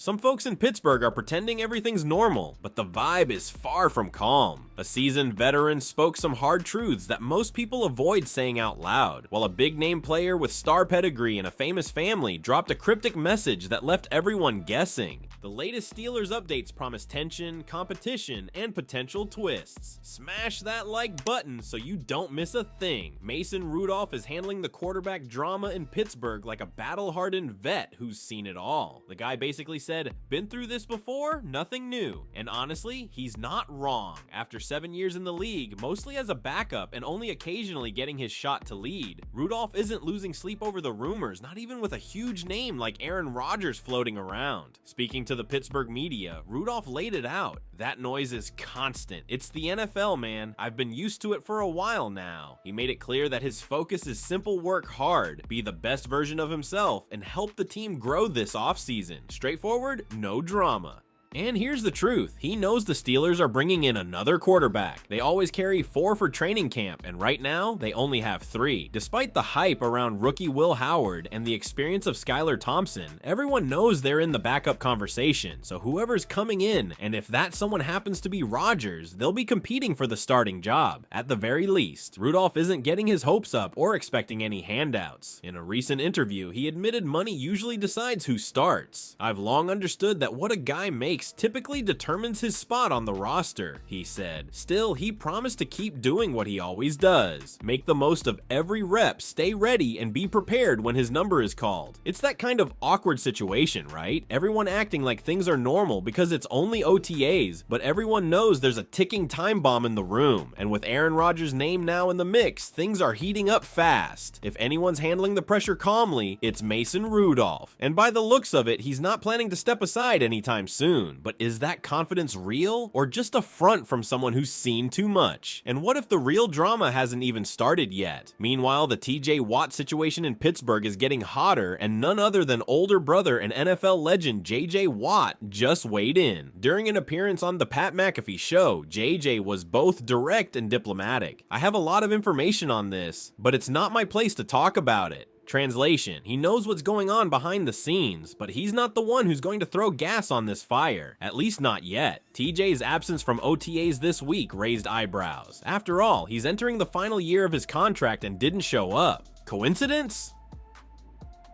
Some folks in Pittsburgh are pretending everything's normal, but the vibe is far from calm. A seasoned veteran spoke some hard truths that most people avoid saying out loud, while a big-name player with star pedigree and a famous family dropped a cryptic message that left everyone guessing. The latest Steelers updates promise tension, competition, and potential twists. Smash that like button so you don't miss a thing. Mason Rudolph is handling the quarterback drama in Pittsburgh like a battle-hardened vet who's seen it all. The guy basically said, "Been through this before, nothing new." And honestly, he's not wrong. After 7 years in the league, mostly as a backup and only occasionally getting his shot to lead, Rudolph isn't losing sleep over the rumors, not even with a huge name like Aaron Rodgers floating around. Speaking to the Pittsburgh media, Rudolph laid it out. "That noise is constant. It's the NFL, man. I've been used to it for a while now." He made it clear that his focus is simple: work hard, be the best version of himself, and help the team grow this offseason. Straightforward, no drama. And here's the truth, he knows the Steelers are bringing in another quarterback. They always carry 4 for training camp, and right now, they only have 3. Despite the hype around rookie Will Howard and the experience of Skylar Thompson, everyone knows they're in the backup conversation, so whoever's coming in, and if that someone happens to be Rodgers, they'll be competing for the starting job. At the very least, Rudolph isn't getting his hopes up or expecting any handouts. In a recent interview, he admitted money usually decides who starts. "I've long understood that what a guy makes typically determines his spot on the roster," he said. Still, he promised to keep doing what he always does. Make the most of every rep, stay ready, and be prepared when his number is called. It's that kind of awkward situation, right? Everyone acting like things are normal because it's only OTAs, but everyone knows there's a ticking time bomb in the room. And with Aaron Rodgers' name now in the mix, things are heating up fast. If anyone's handling the pressure calmly, it's Mason Rudolph. And by the looks of it, he's not planning to step aside anytime soon. But is that confidence real, or just a front from someone who's seen too much? And what if the real drama hasn't even started yet? Meanwhile, the TJ Watt situation in Pittsburgh is getting hotter, and none other than older brother and NFL legend JJ Watt just weighed in. During an appearance on the Pat McAfee show, JJ was both direct and diplomatic. "I have a lot of information on this, but it's not my place to talk about it." Translation, he knows what's going on behind the scenes, but he's not the one who's going to throw gas on this fire. At least not yet. TJ's absence from OTAs this week raised eyebrows. After all, he's entering the final year of his contract and didn't show up. Coincidence?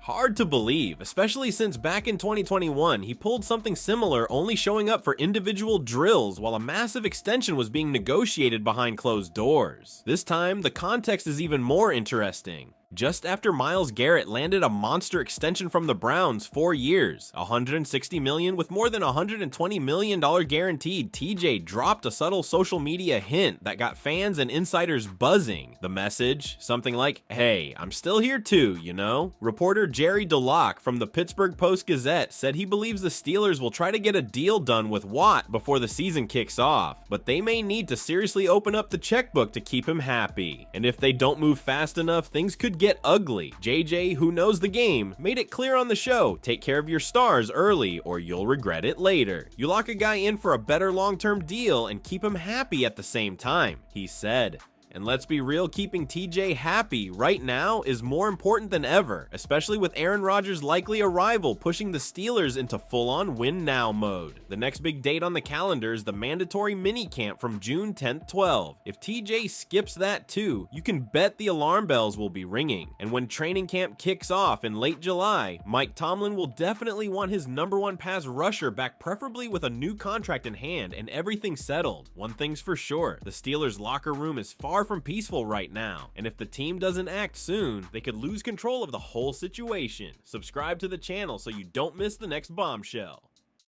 Hard to believe, especially since back in 2021, he pulled something similar, only showing up for individual drills while a massive extension was being negotiated behind closed doors. This time, the context is even more interesting. Just after Myles Garrett landed a monster extension from the Browns, 4 years, $160 million with more than $120 million guaranteed, TJ dropped a subtle social media hint that got fans and insiders buzzing. The message, something like, "Hey, I'm still here too, you know?" Reporter Jerry DeLocke from the Pittsburgh Post-Gazette said he believes the Steelers will try to get a deal done with Watt before the season kicks off, but they may need to seriously open up the checkbook to keep him happy. And if they don't move fast enough, things could get ugly. JJ, who knows the game, made it clear on the show, take care of your stars early or you'll regret it later. You lock a guy in for a better long-term deal and keep him happy at the same time, he said. And let's be real, keeping TJ happy right now is more important than ever, especially with Aaron Rodgers' likely arrival pushing the Steelers into full-on win-now mode. The next big date on the calendar is the mandatory minicamp from June 10th, 12. If TJ skips that too, you can bet the alarm bells will be ringing. And when training camp kicks off in late July, Mike Tomlin will definitely want his #1 pass rusher back, preferably with a new contract in hand and everything settled. One thing's for sure, the Steelers' locker room is far from peaceful right now, and if the team doesn't act soon, they could lose control of the whole situation. Subscribe to the channel so you don't miss the next bombshell.